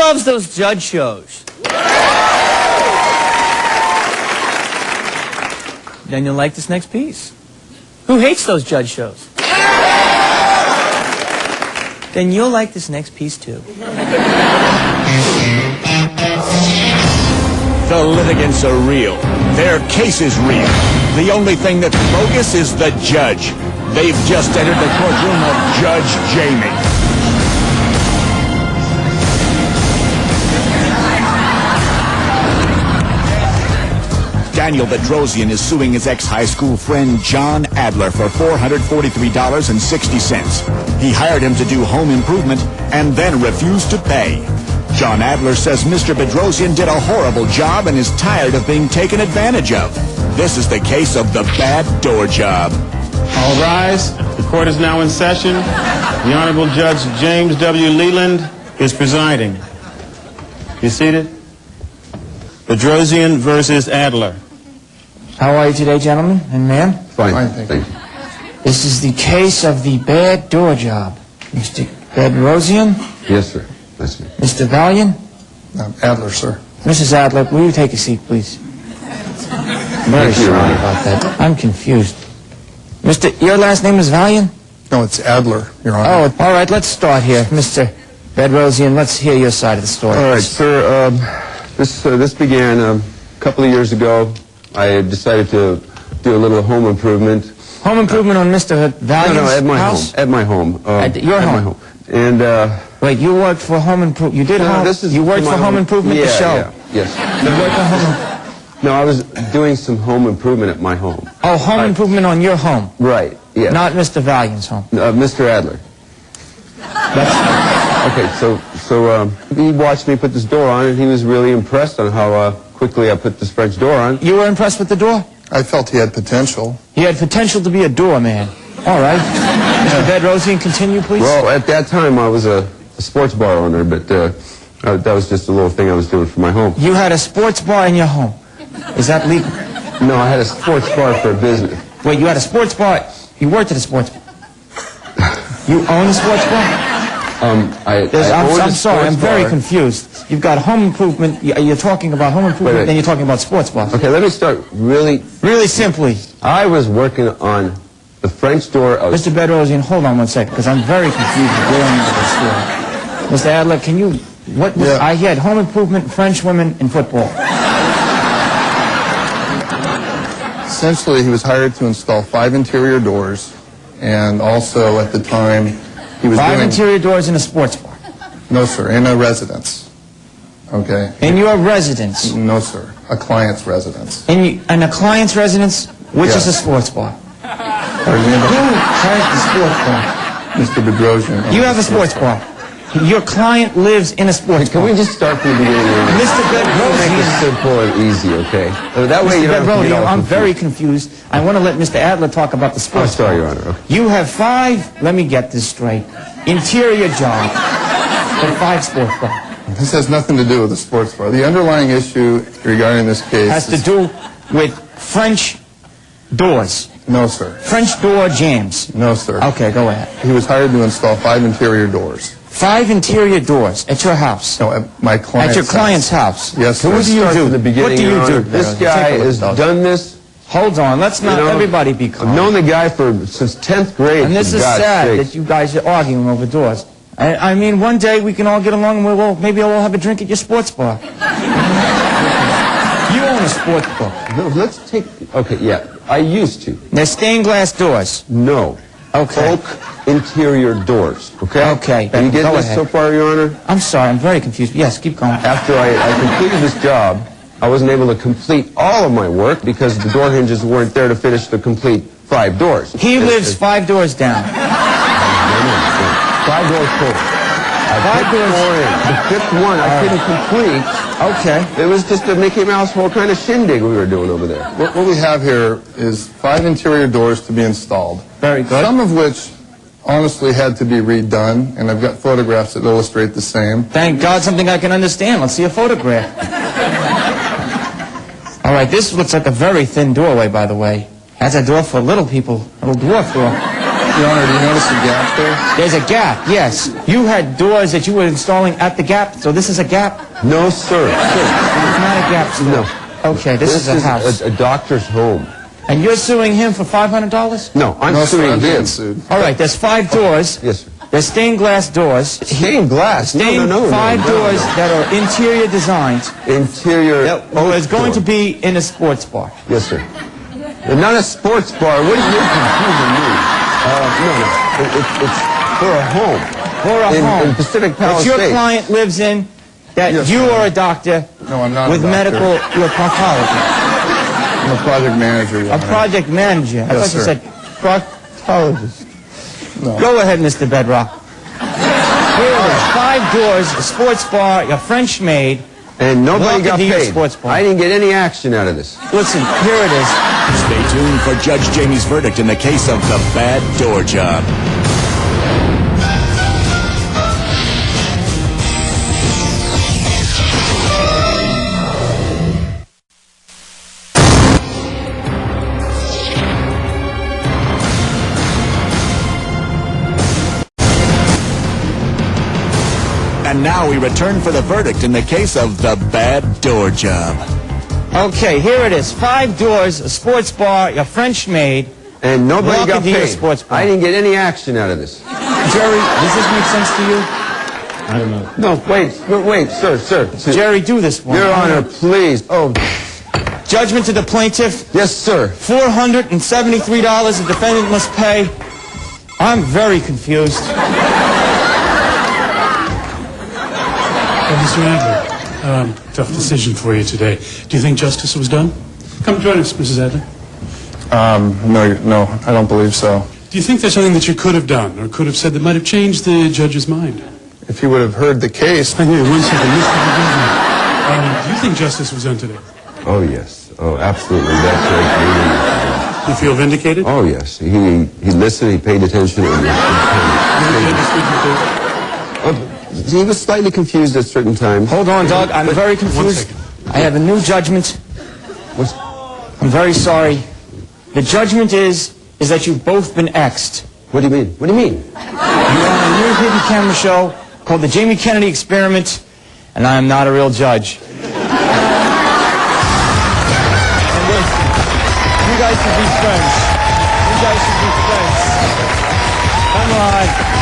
loves those judge shows? Then you'll like this next piece. Who hates those judge shows? Then you'll like this next piece too. The litigants are real. Their case is real. The only thing that's bogus is the judge. They've just entered the courtroom of Judge Jamie. Daniel Bedrosian is suing his ex-high school friend John Adler for $443.60. He hired him to do home improvement and then refused to pay. John Adler says Mr. Bedrosian did a horrible job and is tired of being taken advantage of. This is the case of the bad door job. All rise. The court is now in session. The Honorable Judge James W. Leland is presiding. You seated? Bedrosian versus Adler. How are you today, gentlemen and ma'am? Fine, thank you. This is the case of the bad door job. Mr. Bedrosian? Yes, sir. Nice to meet you. Mr. Valiant? Adler, sir. Mrs. Adler, will you take a seat, please? Very sorry about that. I'm confused. Your last name is Valiant? No, it's Adler, Your Honor. Oh, all right, let's start here. Mr. Bedrosian, let's hear your side of the story. All right, sir. This began a couple of years ago. I decided to do a little home improvement. Home improvement on Mr. Valiant's No, at my house? home. At my home. At your home? At my home. And, wait, you worked for home improvement. You did home. You worked for home improvement. The show. Yeah, yes. You worked for home. No, I was doing some home improvement at my home. Oh, home improvement on your home. Right. Yeah. Not Mr. Valiant's home. Mr. Adler. Okay. So he watched me put this door on, and he was really impressed on how quickly I put this French door on. You were impressed with the door? I felt he had potential. He had potential to be a doorman. All right. Mr. Bedrosian, continue, please. Well, at that time, I was a sports bar owner, but that was just a little thing I was doing for my home. You had a sports bar in your home. Is that legal? No, I had a sports bar for a business. Wait, you had a sports bar? You worked at a sports bar? You own a sports bar? I'm sorry, I'm very confused. You've got home improvement, you're talking about home improvement, then you're talking about sports bars. Okay, let me start really simply. I was working on the French door of... Mr. Bedrosian, hold on one second, because I'm very confused with going into this story. Mr. Adler, can you... I had home improvement, French women, and football. Essentially, he was hired to install 5 interior doors, and also at the time he was Five interior doors in a sports bar? No, sir, in a residence. Okay. In your residence? No, sir, a client's residence. In a client's residence, which is a sports bar? Who has the sports bar? Mr. Bedrosian. You have a sports bar. Your client lives in a sports bar. Can we just start from the beginning? Mr. Bedrosian. Make it simple and easy, okay? That way you don't have to get all I'm confused. very confused. I want to let Mr. Adler talk about the sports bar. I'm sorry, Your Honor. Okay. You have 5, let me get this straight, interior job for 5 sports bars. This has nothing to do with the sports bar. The underlying issue regarding this case has to do with French doors. No, sir. French door jams. No, sir. Okay, go ahead. He was hired to install 5 interior doors. 5 interior doors at your house? No, at my client's house. At your client's house? Yes, sir. What do you do? From the beginning, What do you do? This guy has done this. Hold on, let's not everybody be calm. I've known the guy since 10th grade. And this is sad that you guys are arguing over doors. I mean, one day we can all get along and maybe we'll have a drink at your sports bar. You own a sports bar. No, let's take... Okay, yeah, I used to. They're stained glass doors. No. Okay. Oak interior doors, okay? Okay. Can you get this so far, Your Honor? I'm sorry, I'm very confused. Yes, keep going. After I completed this job, I wasn't able to complete all of my work because the door hinges weren't there to finish the complete 5 doors. He lives 5 doors down. No. 5 doors total. 5 doors. The 5th one I couldn't complete. Okay. It was just a Mickey Mouse whole kind of shindig we were doing over there. What we have here is 5 interior doors to be installed. Very good. Some of which honestly had to be redone, and I've got photographs that illustrate the same. Thank God, something I can understand. Let's see a photograph. All right, this looks like a very thin doorway, by the way. That's a door for little people, a little dwarf door. Your Honor, do you notice a gap there? There's a gap, yes. You had doors that you were installing at the gap, so this is a gap? No, sir. It's not a gap store. No. Okay, this is a house. a doctor's home. And you're suing him for $500? No, I'm No, sir, suing I'm him. being sued. All right, there's 5 doors. Yes, sir. There's stained glass doors. Stained glass? No, no. 5 doors that are interior designed. Interior. Well, it's going to be in a sports bar. Yes, sir. Not a sports bar. What are you confusing me? No. It's for a home. For a home. In Pacific that Palisades. your client lives in, that Yes, you sir. are a doctor. No, I'm not with a doctor. medical, you're a proctologist. I'm a project manager, Your A Honor. project manager. I Yes, thought you sir. said proctologist. No. Go ahead, Mr. Bedrock. Here it is. 5 doors, a sports bar, a French maid. And nobody Walk got into your paid. sports bar. I didn't get any action out of this. Listen, here it is. Stay tuned for Judge Jamie's verdict in the case of the bad door job. And now we return for the verdict in the case of the bad door job. Okay, here it is. 5 doors, a sports bar, a French maid. And nobody Walk got into your paid. sports bar. I didn't get any action out of this. Jerry, does this make sense to you? I don't know. No, wait, sir. Jerry, do this one. Your Honor, please. Oh, Judgment to the plaintiff, yes, sir. $473 the defendant must pay. I'm very confused. Mr. Adler, tough decision for you today. Do you think justice was done? Come join us, Mrs. Adler. No, I don't believe so. Do you think there's something that you could have done or could have said that might have changed the judge's mind? If he would have heard the case, Hang on 1 second, Mr. Adler. Do you think justice was done today? Oh, yes. Oh, absolutely. That's right. Do you feel vindicated? Oh, yes. He listened, he paid attention. He was slightly confused at certain times. Hold on, Doug. I'm very confused. I have a new judgment. I'm very sorry. The judgment is that you've both been X'd. What do you mean? What do you mean? You're on a new hidden camera show called The Jamie Kennedy Experiment, and I am not a real judge. You guys should be friends. You guys should be friends. Come on.